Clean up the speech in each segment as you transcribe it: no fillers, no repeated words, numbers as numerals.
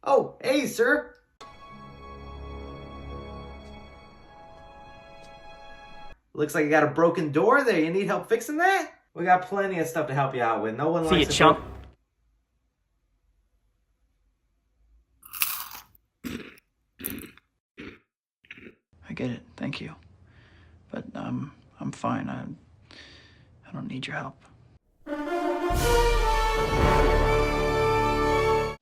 Oh, hey, sir. Looks like you got a broken door there. You need help fixing that? We got plenty of stuff to help you out with. No one See you, likes to chump. I get it. Thank you. But I'm fine. I don't need your help.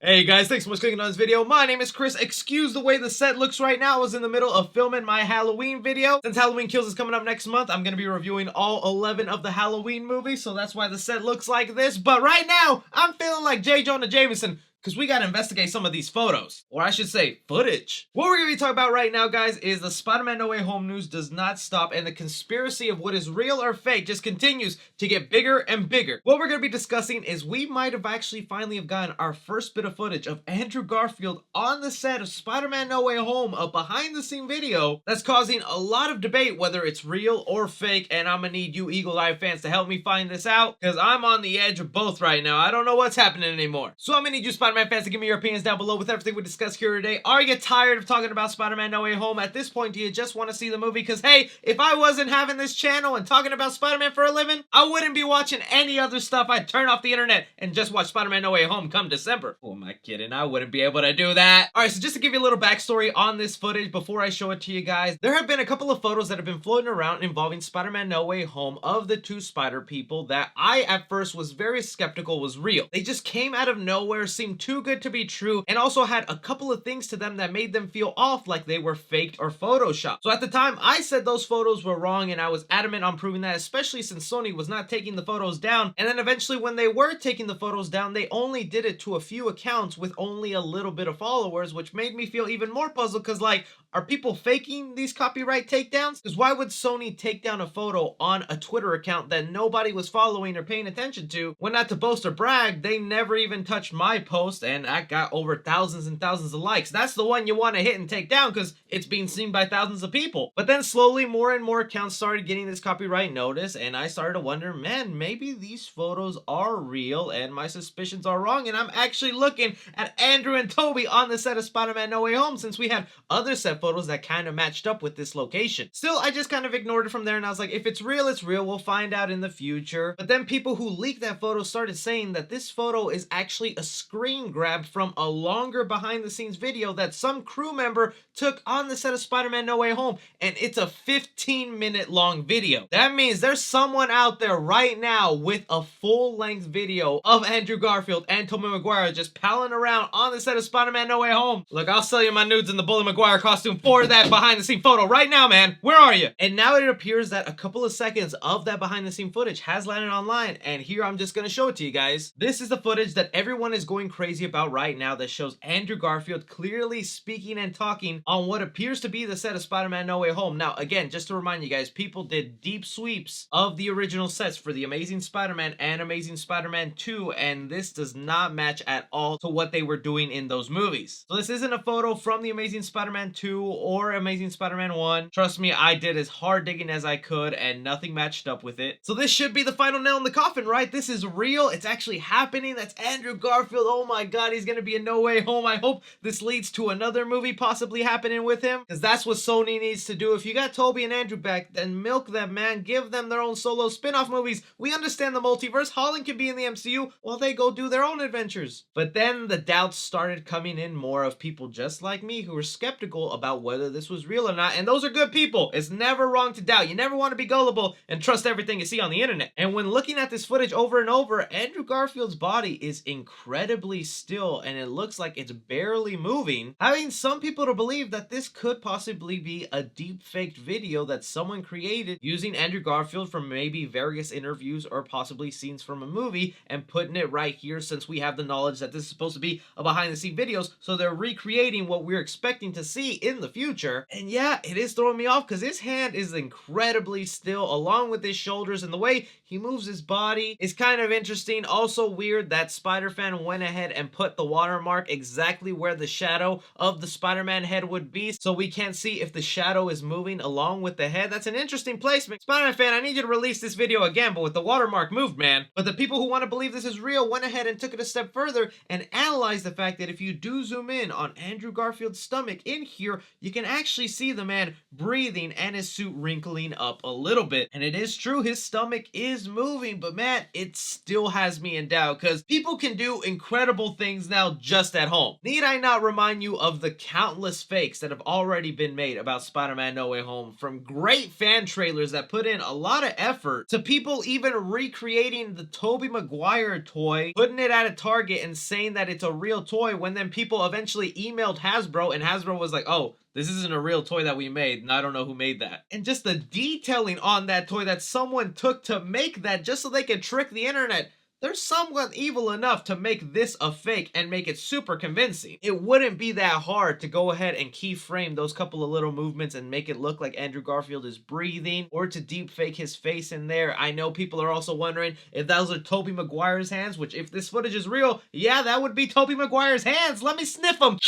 Hey guys, thanks so much for clicking on this video. My name is Chris. Excuse the way the set looks right now. I was in the middle of filming my Halloween video. Since Halloween Kills is coming up next month, I'm going to be reviewing all 11 of the Halloween movies, so that's why the set looks like this. But right now, I'm feeling like J. Jonah Jameson, because we got to investigate some of these photos. Or I should say, footage. What we're going to be talking about right now, guys, is the SpiderMan No Way Home news does not stop, and the conspiracy of what is real or fake just continues to get bigger and bigger. What we're going to be discussing is we might have actually finally have gotten our first bit of footage of Andrew Garfield on the set of SpiderMan No Way Home, a behind-the-scene video that's causing a lot of debate whether it's real or fake, and I'm going to need you Eagle Eye fans to help me find this out, because I'm on the edge of both right now. I don't know what's happening anymore. So I'm going to need you Spider-Man fans to give me your opinions down below with everything we discussed here today. Are you tired of talking about Spider-Man No Way Home? At this point, do you just want to see the movie? Because hey, if I wasn't having this channel and talking about Spider-Man for a living, I wouldn't be watching any other stuff. I'd turn off the internet and just watch Spider-Man No Way Home come December. Who am I kidding? I wouldn't be able to do that. Alright, so just to give you a little backstory on this footage before I show it to you guys, there have been a couple of photos that have been floating around involving Spider-Man No Way Home of the two spider people that I at first was very skeptical was real. They just came out of nowhere, seemed too good to be true, and also had a couple of things to them that made them feel off, like they were faked or photoshopped. So at the time, I said those photos were wrong, and I was adamant on proving that, especially since Sony was not taking the photos down. And then eventually when they were taking the photos down, they only did it to a few accounts with only a little bit of followers, which made me feel even more puzzled, because like, are people faking these copyright takedowns? Because why would Sony take down a photo on a Twitter account that nobody was following or paying attention to, when, not to boast or brag, they never even touched my post and I got over thousands and thousands of likes. That's the one you want to hit and take down because it's being seen by thousands of people. But then slowly more and more accounts started getting this copyright notice, and I started to wonder, man, maybe these photos are real and my suspicions are wrong, and I'm actually looking at Andrew and Tobey on the set of Spider-Man No Way Home, since we had other set photos that kind of matched up with this location. Still, I just kind of ignored it from there, and I was like, if it's real, it's real. We'll find out in the future. But then people who leaked that photo started saying that this photo is actually a screen grab from a longer behind-the-scenes video that some crew member took on the set of Spider-Man No Way Home, and it's a 15-minute long video. That means there's someone out there right now with a full-length video of Andrew Garfield and Tobey Maguire just palling around on the set of Spider-Man No Way Home. Look, I'll sell you my nudes in the Bully Maguire costume for that behind-the-scene photo right now, man. Where are you? And now it appears that a couple of seconds of that behind-the-scene footage has landed online, and here I'm just gonna show it to you guys. This is the footage that everyone is going crazy about right now that shows Andrew Garfield clearly speaking and talking on what appears to be the set of Spider-Man No Way Home. Now, again, just to remind you guys, people did deep sweeps of the original sets for The Amazing Spider-Man and Amazing Spider-Man 2, and this does not match at all to what they were doing in those movies. So this isn't a photo from The Amazing Spider-Man 2 or Amazing Spider-Man 1. Trust me, I did as hard digging as I could, and nothing matched up with it. So this should be the final nail in the coffin, right? This is real. It's actually happening. That's Andrew Garfield. Oh my god, he's gonna be in No Way Home. I hope this leads to another movie possibly happening with him, because that's what Sony needs to do. If you got Tobey and Andrew back, then milk them, man. Give them their own solo spin-off movies. We understand the multiverse. Holland can be in the MCU while they go do their own adventures. But then the doubts started coming in more of people just like me who were skeptical about whether this was real or not, and those are good people. It's never wrong to doubt. You never want to be gullible and trust everything you see on the internet. And when looking at this footage over and over, Andrew Garfield's body is incredibly still, and it looks like it's barely moving, having some people to believe that this could possibly be a deep faked video that someone created using Andrew Garfield from maybe various interviews or possibly scenes from a movie and putting it right here, since we have the knowledge that this is supposed to be a behind the scene videos, so they're recreating what we're expecting to see in in the future. And yeah, it is throwing me off because his hand is incredibly still, along with his shoulders, and the way he moves his body is kind of interesting. Also weird that Spider-Fan went ahead and put the watermark exactly where the shadow of the Spider-Man head would be, so we can't see if the shadow is moving along with the head. That's an interesting placement. Spider-Man fan, I need you to release this video again, but with the watermark moved, man. But the people who want to believe this is real went ahead and took it a step further and analyzed the fact that if you do zoom in on Andrew Garfield's stomach in here, you can actually see the man breathing and his suit wrinkling up a little bit. And it is true, his stomach is moving, but man, it still has me in doubt because people can do incredible things now just at home. Need I not remind you of the countless fakes that have already been made about Spider-Man No Way Home, from great fan trailers that put in a lot of effort to people even recreating the Tobey Maguire toy, putting it at a Target and saying that it's a real toy, when then people eventually emailed Hasbro and Hasbro was like, oh, this isn't a real toy that we made, and I don't know who made that. And just the detailing on that toy that someone took to make that just so they could trick the internet. There's someone evil enough to make this a fake and make it super convincing. It wouldn't be that hard to go ahead and keyframe those couple of little movements and make it look like Andrew Garfield is breathing, or to deep fake his face in there. I know people are also wondering if those are Tobey Maguire's hands, which if this footage is real, yeah, that would be Tobey Maguire's hands. Let me sniff them.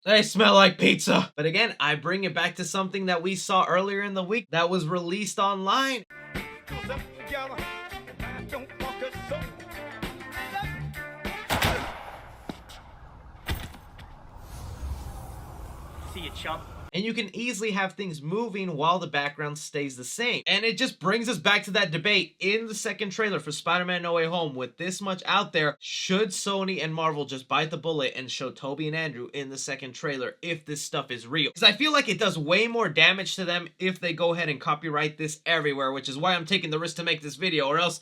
They smell like pizza. But again, I bring it back to something that we saw earlier in the week that was released online. See you, chump. And you can easily have things moving while the background stays the same. And it just brings us back to that debate in the second trailer for Spider-Man No Way Home. With this much out there, should Sony and Marvel just bite the bullet and show Tobey and Andrew in the second trailer if this stuff is real? Because I feel like it does way more damage to them if they go ahead and copyright this everywhere, which is why I'm taking the risk to make this video, or else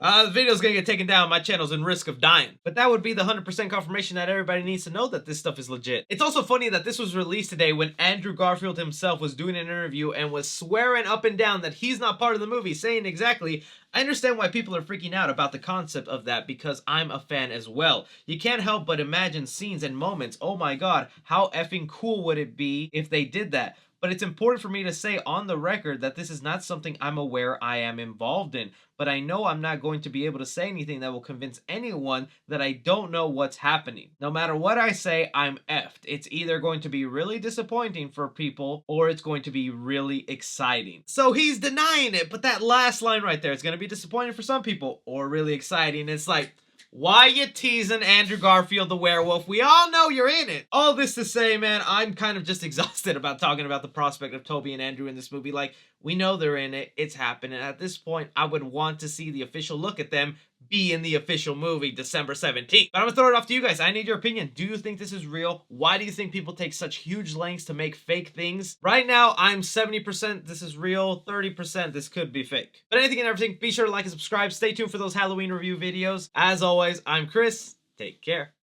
the video's gonna get taken down, my channel's in risk of dying. But that would be the 100% confirmation that everybody needs to know that this stuff is legit. It's also funny that this was released today when Andrew Garfield himself was doing an interview and was swearing up and down that he's not part of the movie, saying exactly, I understand why people are freaking out about the concept of that because I'm a fan as well. You can't help but imagine scenes and moments. Oh my god, how effing cool would it be if they did that? But it's important for me to say on the record that this is not something I'm aware I am involved in. But I know I'm not going to be able to say anything that will convince anyone that I don't know what's happening. No matter what I say, I'm effed. It's either going to be really disappointing for people or it's going to be really exciting. So he's denying it, but that last line right there is going to be disappointing for some people or really exciting. It's like, why you teasing Andrew Garfield the werewolf? We all know you're in it. All this to say, man, I'm kind of just exhausted about talking about the prospect of Tobey and Andrew in this movie. Like, we know they're in it. It's happening. At this point, I would want to see the official look at them be in the official movie December 17th. But I'm gonna throw it off to you guys. I need your opinion. Do you think this is real? Why do you think people take such huge lengths to make fake things? Right now, I'm 70% this is real, 30% this could be fake. But anything and everything, be sure to like and subscribe. Stay tuned for those Halloween review videos. As always, I'm Chris. Take care.